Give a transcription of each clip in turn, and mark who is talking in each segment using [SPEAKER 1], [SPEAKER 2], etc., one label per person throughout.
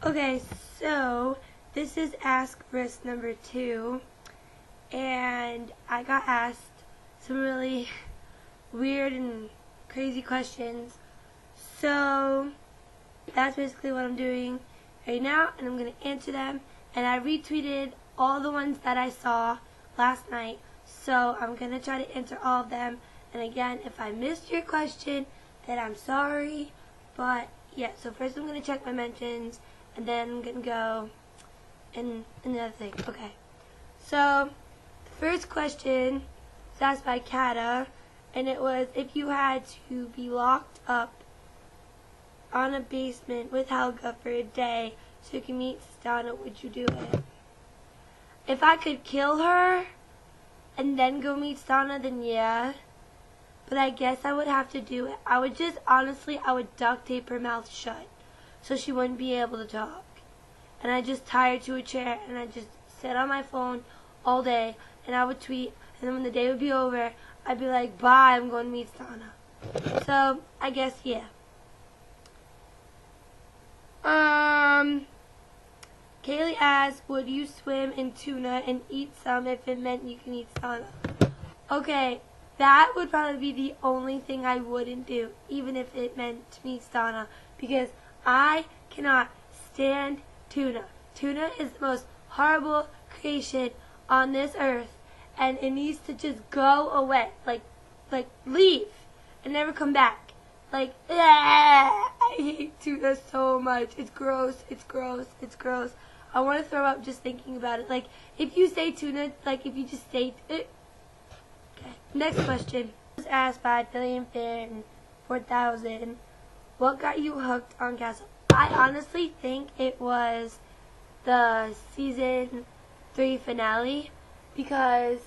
[SPEAKER 1] Okay, so this is Ask Briss number 2, and I got asked some really weird and crazy questions. So that's basically what I'm doing right now, and I'm going to answer them. And I retweeted all the ones that I saw last night, so I'm going to try to answer all of them. And again, if I missed your question, then I'm sorry. But yeah, so first I'm going to check my mentions, and then I'm going to go in another thing. Okay, so the first question was asked by Kata, and it was, if you had to be locked up on a basement with Helga for a day so you can meet Stana, would you do it? If I could kill her and then go meet Stana, then yeah. But I guess I would have to do it. I would duct tape her mouth shut so she wouldn't be able to talk. And I just tie her to a chair, and I just sit on my phone all day, and I would tweet, and then when the day would be over, I'd be like, bye, I'm going to meet Stana. So, I guess, yeah. Kaylee asked, would you swim in tuna and eat some if it meant you can eat Stana? Okay, that would probably be the only thing I wouldn't do, even if it meant to meet Stana, because I cannot stand tuna. Tuna is the most horrible creation on this earth, and it needs to just go away, like leave and never come back. Like, I hate tuna so much. It's gross, it's gross, it's gross. I want to throw up just thinking about it. Like, if you say tuna, like, if you just say it. Okay, next question. It was asked by BillionFan4000. What got you hooked on Castle? I honestly think it was the season 3 finale, because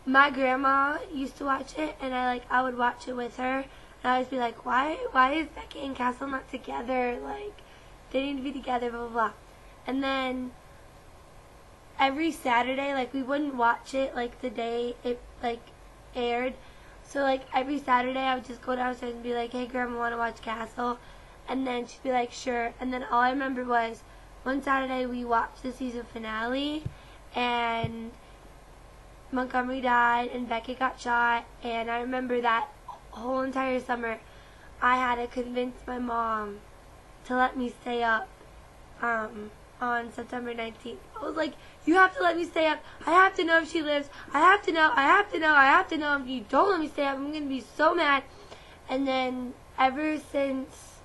[SPEAKER 1] my grandma used to watch it, and I would watch it with her, and I would be like, why is Becky and Castle not together? Like, they need to be together, blah blah blah. And then every Saturday, like, we wouldn't watch it like the day it aired. So like every Saturday I would just go downstairs and be like, hey grandma, wanna watch Castle? And then she'd be like, sure. And then all I remember was one Saturday we watched the season finale, and Montgomery died and Beckett got shot, and I remember that whole entire summer I had to convince my mom to let me stay up on September 19th. I was like, you have to let me stay up. I have to know if she lives. I have to know. If you don't let me stay up, I'm going to be so mad. And then ever since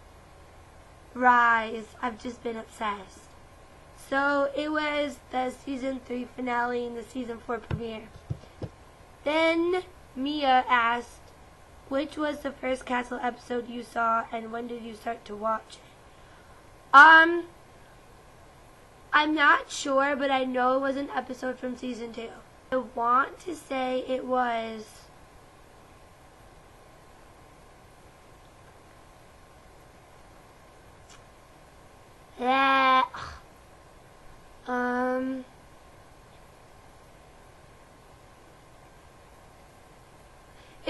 [SPEAKER 1] Rise, I've just been obsessed. So it was the season 3 finale and the season 4 premiere. Then Mia asked, which was the first Castle episode you saw, and when did you start to watch it? I'm not sure, but I know it was an episode from season 2. I want to say it was it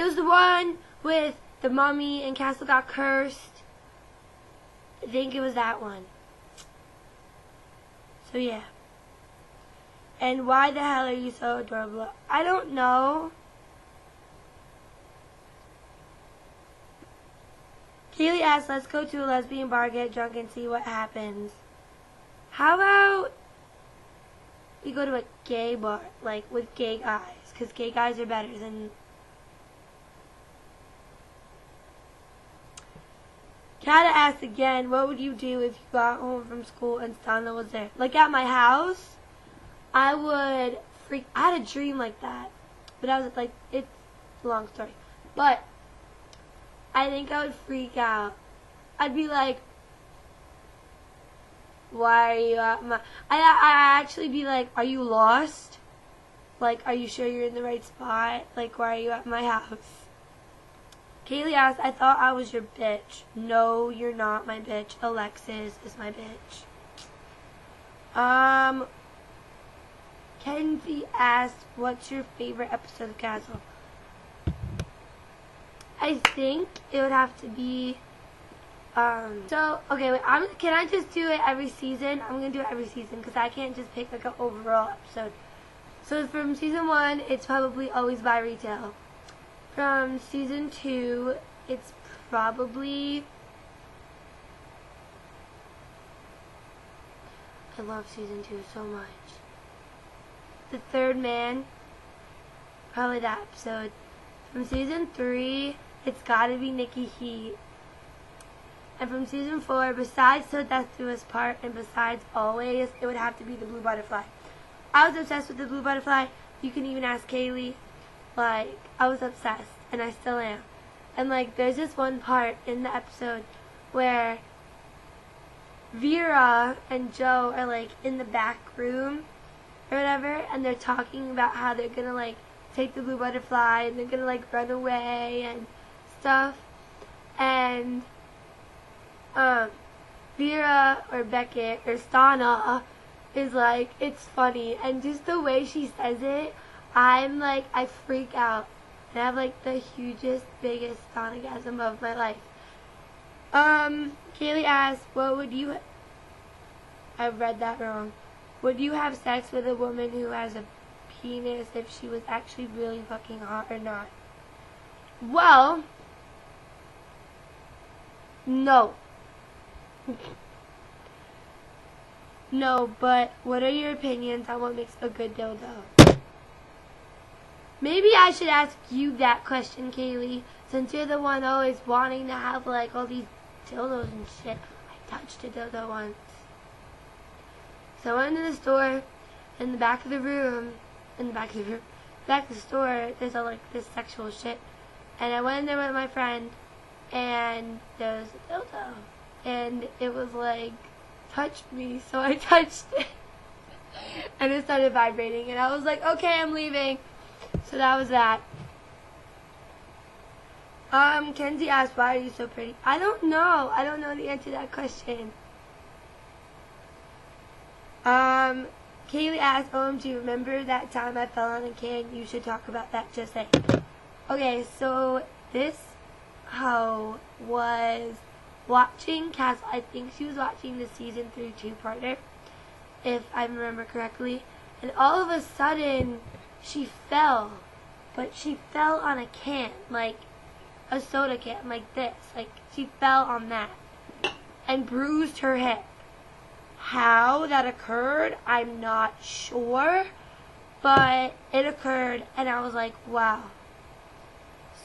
[SPEAKER 1] was the one with the mummy and Castle got cursed. I think it was that one. So yeah. And why the hell are you so adorable? I don't know. Keely asked, let's go to a lesbian bar, get drunk, and see what happens. How about we go to a gay bar, like with gay guys, because gay guys are better than... Kata asked again, what would you do if you got home from school and Stana was there? Like at my house, I would freak. I had a dream like that, but I was like, it's a long story. But I think I would freak out. I'd be like, why are you at my... I actually be like, are you lost? Like, are you sure you're in the right spot? Like, why are you at my house? Kaylee asked, I thought I was your bitch. No, you're not my bitch. Alexis is my bitch. Kenzie asked, what's your favorite episode of Castle? I think it would have to be Okay, wait, can I just do it every season? I'm gonna do it every season because I can't just pick like an overall episode. So from season 1, it's probably Always Buy Retail. From season 2, it's probably... I love season 2 so much. The Third Man, probably that episode. From season 3, it's gotta be Nikki Heat. And from season 4, besides Till Death Do Us Part and besides Always, it would have to be The Blue Butterfly. I was obsessed with The Blue Butterfly. You can even ask Kaylee. Like, I was obsessed, and I still am. And like, there's this one part in the episode where Vera and Joe are like in the back room or whatever, and they're talking about how they're gonna like take the blue butterfly and they're gonna like run away and stuff. And Vera or Beckett or Stana is like, it's funny, and just the way she says it, I'm like, I freak out. And I have like the hugest, biggest orgasm of my life. Kaylee asked, what would you... I read that wrong. Would you have sex with a woman who has a penis if she was actually really fucking hot or not? Well, no. No, but what are your opinions on what makes a good dildo? Maybe I should ask you that question, Kaylee, since you're the one always wanting to have like all these dildos and shit. I touched a dildo once. So I went into the store, in the back of the room, back of the store, there's all like this sexual shit. And I went in there with my friend, and there was a dildo. And it was like, touched me, so I touched it. And it started vibrating, and I was like, okay, I'm leaving. So that was that. Kenzie asked, why are you so pretty? I don't know. I don't know the answer to that question. Kaylee asked, OMG, remember that time I fell on a can? You should talk about that, just say. Okay, so this hoe was watching Castle. I think she was watching the season 3 two-parter, if I remember correctly. And all of a sudden, she fell. But she fell on a can, like a soda can, like this. Like, she fell on that and bruised her hip. How that occurred, I'm not sure, but it occurred, and I was like, wow.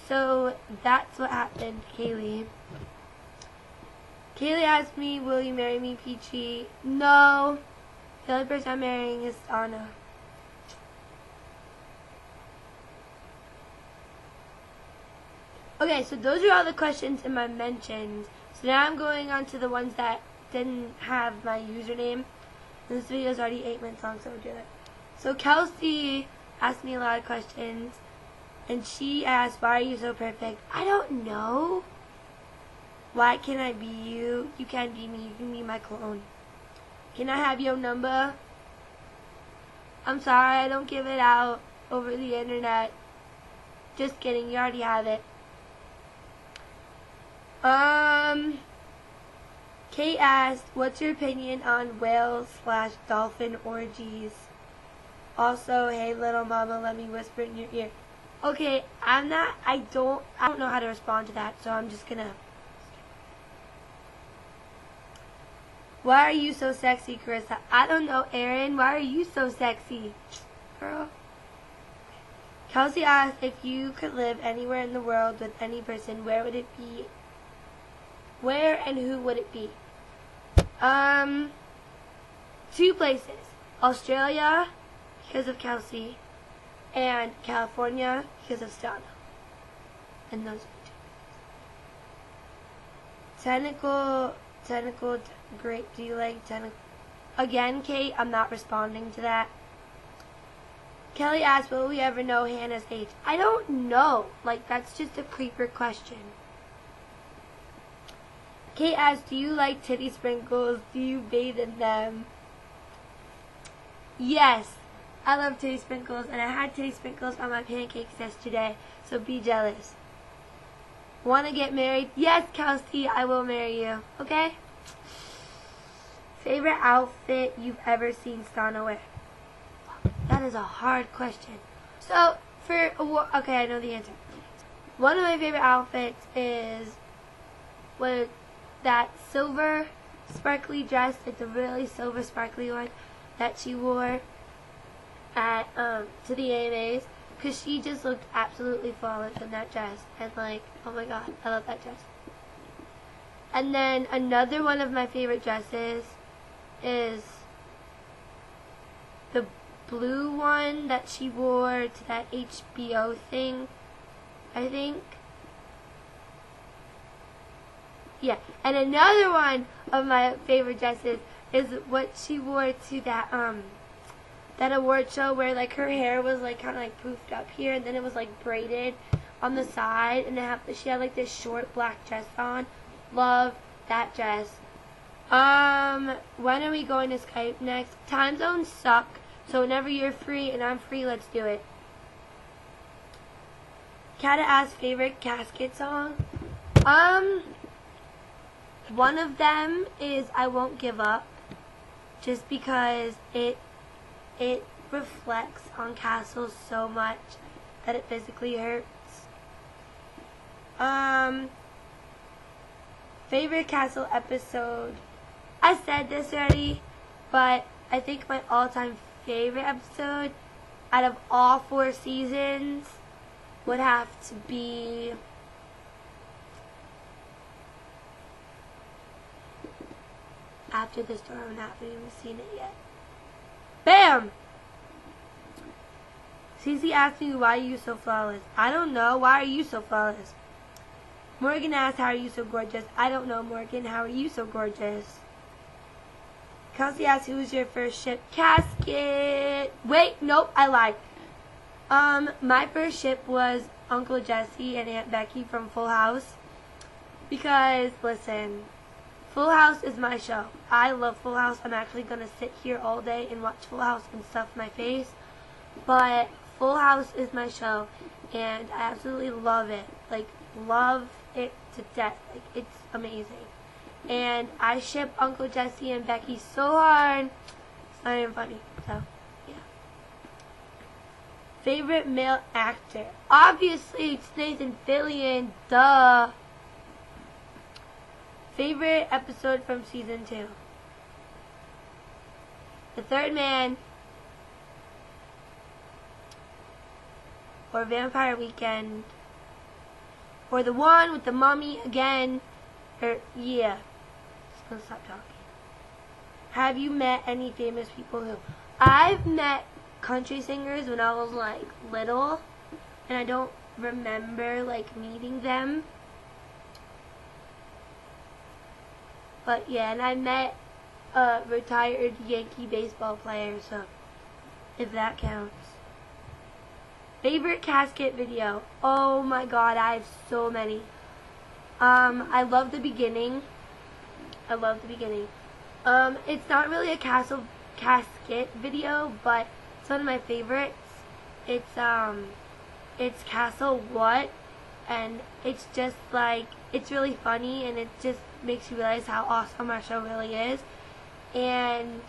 [SPEAKER 1] So that's what happened, Kaylee. Kaylee asked me, will you marry me, Peachy? No. The only person I'm marrying is Anna. Okay, so those are all the questions in my mentions. So now I'm going on to the ones that didn't have my username. And this video is already 8 minutes long, so I'll do it. So Kelsey asked me a lot of questions, and she asked, why are you so perfect? I don't know. Why can't I be you? You can't be me. You can be my clone. Can I have your number? I'm sorry, I don't give it out over the internet. Just kidding, you already have it. Kate asked, what's your opinion on whale/dolphin orgies? Also, hey little mama, let me whisper in your ear. Okay, I don't know how to respond to that, so I'm just gonna. Why are you so sexy, Carissa? I don't know, Erin. Why are you so sexy? Girl. Kelsey asked, if you could live anywhere in the world with any person, where would it be? Where and who would it be? 2 places. Australia, because of Kelsey, and California, because of Stana. And those are the 2. Tentacle, great. Do you like tentacle? Again, Kate, I'm not responding to that. Kelly asked, will we ever know Hannah's age? I don't know. Like, that's just a creeper question. Kate asked, do you like titty sprinkles? Do you bathe in them? Yes, I love titty sprinkles, and I had titty sprinkles on my pancakes yesterday, so be jealous. Want to get married? Yes, Kelsey, I will marry you. Okay? Favorite outfit you've ever seen Stana wear? That is a hard question. So, okay, I know the answer. One of my favorite outfits is with that silver sparkly dress, like the really silver sparkly one that she wore at to the AMAs, because she just looked absolutely flawless in that dress, and like, oh my god, I love that dress. And then another one of my favorite dresses is the blue one that she wore to that HBO thing, I think. Yeah, and another one of my favorite dresses is what she wore to that that award show where like her hair was like kind of like poofed up here, and then it was like braided on the side, and she had like this short black dress on. Love that dress. When are we going to Skype next? Time zones suck, so whenever you're free and I'm free, let's do it. Kata asked favorite casket song. One of them is I Won't Give Up, just because it reflects on Castle so much that it physically hurts. Favorite Castle episode. I said this already, but I think my all-time favorite episode out of all 4 seasons would have to be After the Storm. I haven't even seen it yet. Bam! Cece asked me, why are you so flawless? I don't know. Why are you so flawless? Morgan asked, how are you so gorgeous? I don't know, Morgan. How are you so gorgeous? Kelsey asked, who was your first ship? Casket! Wait, nope, I lied. My first ship was Uncle Jesse and Aunt Becky from Full House. Because, listen, Full House is my show. I love Full House. I'm actually going to sit here all day and watch Full House and stuff my face. But Full House is my show, and I absolutely love it. Like, love it to death. Like, it's amazing. And I ship Uncle Jesse and Becky so hard. It's not even funny. So, yeah. Favorite male actor? Obviously, it's Nathan Fillion. Duh. Favorite episode from season 2? The Third Man, or Vampire Weekend, or the one with the mummy again, or, yeah. Just gonna stop talking. Have you met any famous people who? I've met country singers when I was, like, little, and I don't remember, like, meeting them. But yeah, and I met a retired Yankee baseball player, so if that counts. Favorite casket video? Oh my god, I have so many. I love the beginning. I love the beginning. It's not really a casket video, but it's one of my favorites. It's Castle What? And it's just like, it's really funny, and it just makes you realize how awesome our show really is. And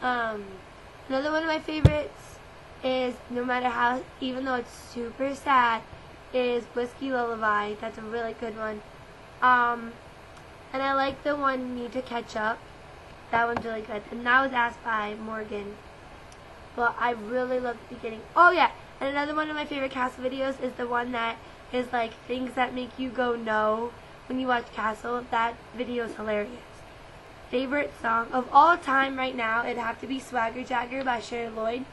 [SPEAKER 1] another one of my favorites is No Matter How, even though it's super sad, is Whiskey Lullaby. That's a really good one. And I like the one Need to Catch Up. That one's really good. And that was asked by Morgan. But I really love the beginning. Oh yeah, and another one of my favorite Castle videos is the one that is like things that make you go no when you watch Castle. That video is hilarious. Favorite song of all time right now, it'd have to be Swagger Jagger by Sherry Lloyd.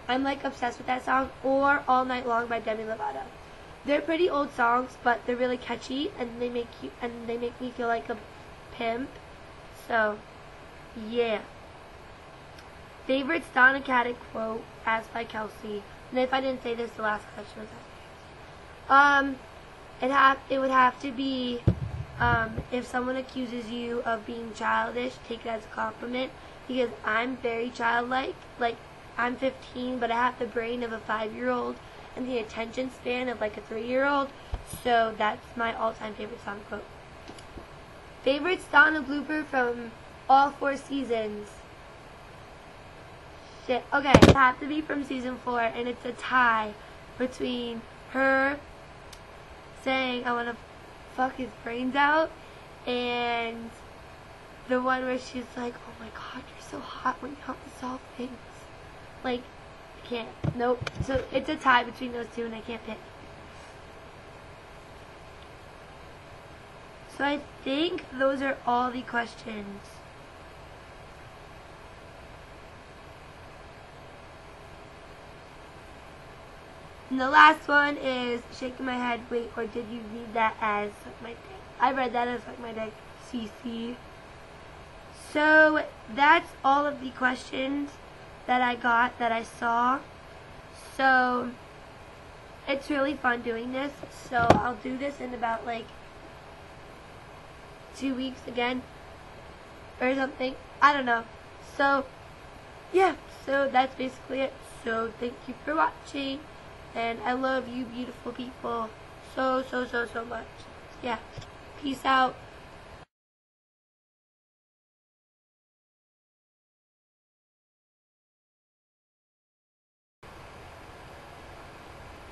[SPEAKER 1] I'm like obsessed with that song, or All Night Long by Demi Lovato. They're pretty old songs, but they're really catchy, and they make me feel like a pimp. So, yeah. Favorite Stana Katic quote asked by Kelsey. And if I didn't say this, the last question was asked. It would have to be if someone accuses you of being childish, take it as a compliment, because I'm very childlike. Like, I'm 15, but I have the brain of a 5-year-old, and the attention span of like a 3-year-old. So that's my all-time favorite Sonic quote. Favorite Sonic blooper from all 4 seasons. Shit. Okay, it have to be from season 4, and it's a tie between her saying I want to fuck his brains out, and the one where she's like, oh my god, you're so hot when you have to solve things. Like, I can't. Nope. So it's a tie between those two, and I can't pick. So I think those are all the questions. And the last one is shaking my head, wait, or did you read that as suck my dick? I read that as suck my dick, CC. So that's all of the questions that I got, that I saw. So it's really fun doing this. So I'll do this in about like 2 weeks again or something. I don't know. So yeah, so that's basically it. So thank you for watching. And I love you beautiful people so much. Yeah. Peace out.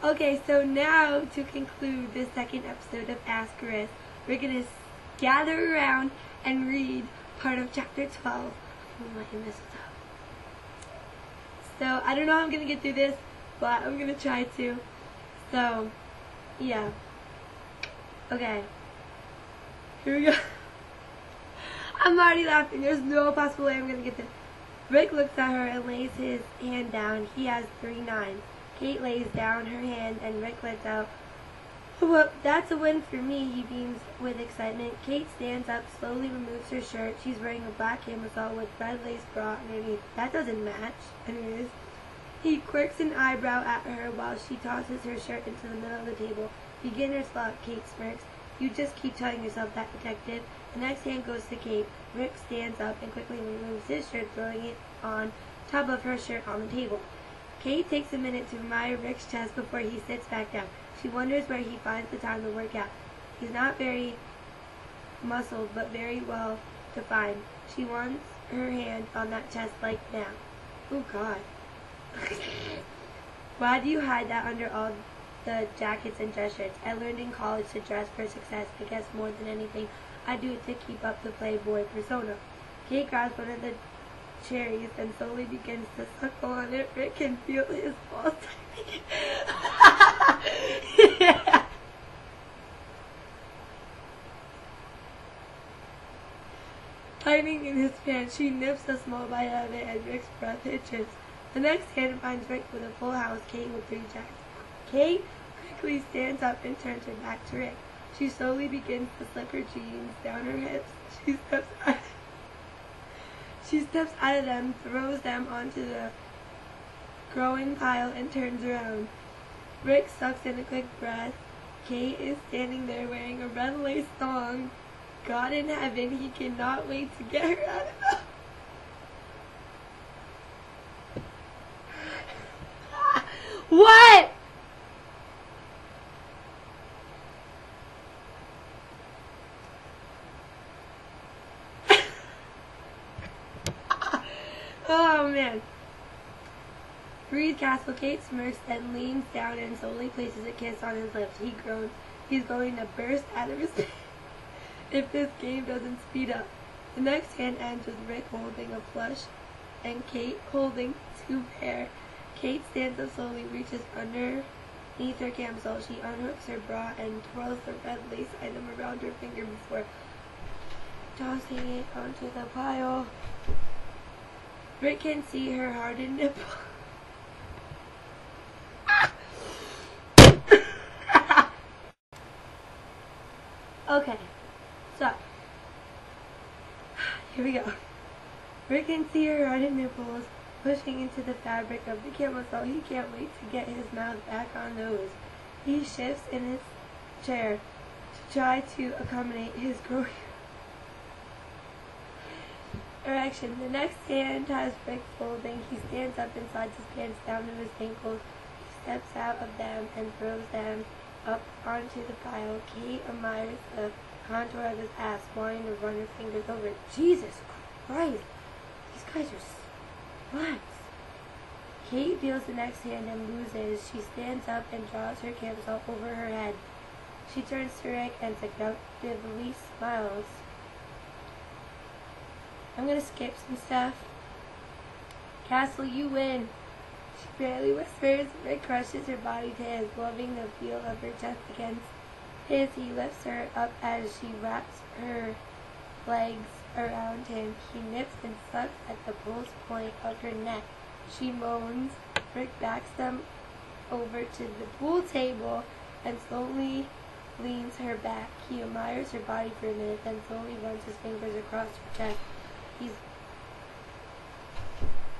[SPEAKER 1] Okay, so now to conclude the second episode of Ask Chris, we're going to gather around and read part of chapter 12 of My Mistletoe. So I don't know how I'm going to get through this, but I'm going to try to. So, yeah. Okay. Here we go. I'm already laughing. There's no possible way I'm going to get this. Rick looks at her and lays his hand down. He has 3 9s. Kate lays down her hand and Rick lets out, well, that's a win for me, he beams with excitement. Kate stands up, slowly removes her shirt. She's wearing a black camisole with red lace bra underneath. That doesn't match. Anyways. He quirks an eyebrow at her while she tosses her shirt into the middle of the table. Beginner's luck, Kate smirks. You just keep telling yourself that, detective. The next hand goes to Kate. Rick stands up and quickly removes his shirt, throwing it on top of her shirt on the table. Kate takes a minute to admire Rick's chest before he sits back down. She wonders where he finds the time to work out. He's not very muscled, but very well defined. She wants her hand on that chest like now. Oh God. Why do you hide that under all the jackets and dress shirts? I learned in college to dress for success. I guess more than anything, I do it to keep up the playboy persona. Kate grabs one of the cherries and slowly begins to suckle on it. Rick can feel his balls yeah. Tightening in his pants, she nips a small bite out of it and Rick's breath hitches. The next hand finds Rick with a full house, Kate with 3 jacks. Kate quickly stands up and turns her back to Rick. She slowly begins to slip her jeans down her hips. She steps out of them, throws them onto the growing pile, and turns around. Rick sucks in a quick breath. Kate is standing there wearing a red lace thong. God in heaven, he cannot wait to get her out of the... What? Oh man. Breathe, Castle. Kate smirks, then leans down and slowly places a kiss on his lips. He groans. He's going to burst out of his if this game doesn't speed up. The next hand ends with Rick holding a plush and Kate holding 2 pair. Kate stands up slowly, reaches underneath her camisole. She unhooks her bra and twirls the red lace item around her finger before tossing it onto the pile. Rick can see her hardened nipple. Okay, so here we go. Rick can see her hardened nipples pushing into the fabric of the camisole. He can't wait to get his mouth back on those. He shifts in his chair to try to accommodate his growing erection. The next hand has Rick folding. He stands up and slides his pants down to his ankles. He steps out of them and throws them up onto the pile. Kate admires the contour of his ass, wanting to run her fingers over it. Jesus Christ! These guys are sluts. Kate feels the next hand and loses. She stands up and draws her camisole over her head. She turns to Rick and seductively smiles. I'm gonna skip some stuff. Castle, you win. She barely whispers. Rick crushes her body to his, loving the feel of her chest against his. He lifts her up as she wraps her legs around him. He nips and sucks at the pulse point of her neck. She moans. Rick backs them over to the pool table and slowly leans her back. He admires her body for a minute, then slowly runs his fingers across her chest. He's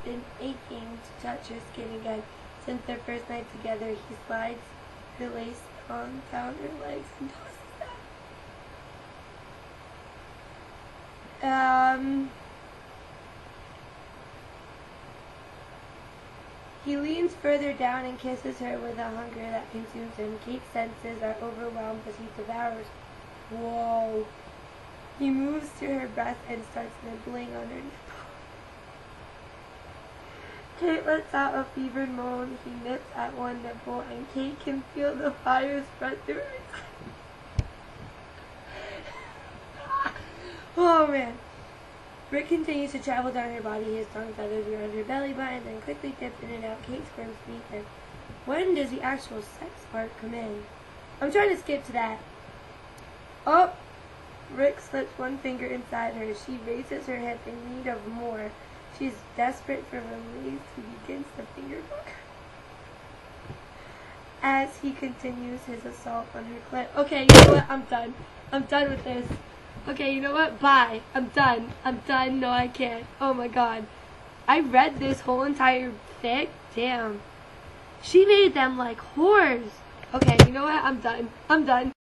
[SPEAKER 1] been aching to touch her skin again since their first night together. He slides her lace on down her legs and tosses them. He leans further down and kisses her with a hunger that consumes him. Kate's senses are overwhelmed as he devours. Whoa. He moves to her breast and starts nibbling on her nipple. Kate lets out a fevered moan. He nips at one nipple, and Kate can feel the fire spread through her. Oh man. Rick continues to travel down her body. His tongue feathers around her belly button, then quickly dips in and out. Kate squirms beneath him. When does the actual sex part come in? I'm trying to skip to that. Oh! Rick slips one finger inside her. She raises her hip in need of more. She's desperate for release. He begins to finger fuck her as he continues his assault on her clit. Okay, you know what? I'm done. I'm done with this. Okay, you know what? Bye. I'm done. I'm done. No, I can't. Oh my god. I read this whole entire fic. Damn. She made them like whores. Okay, you know what? I'm done. I'm done.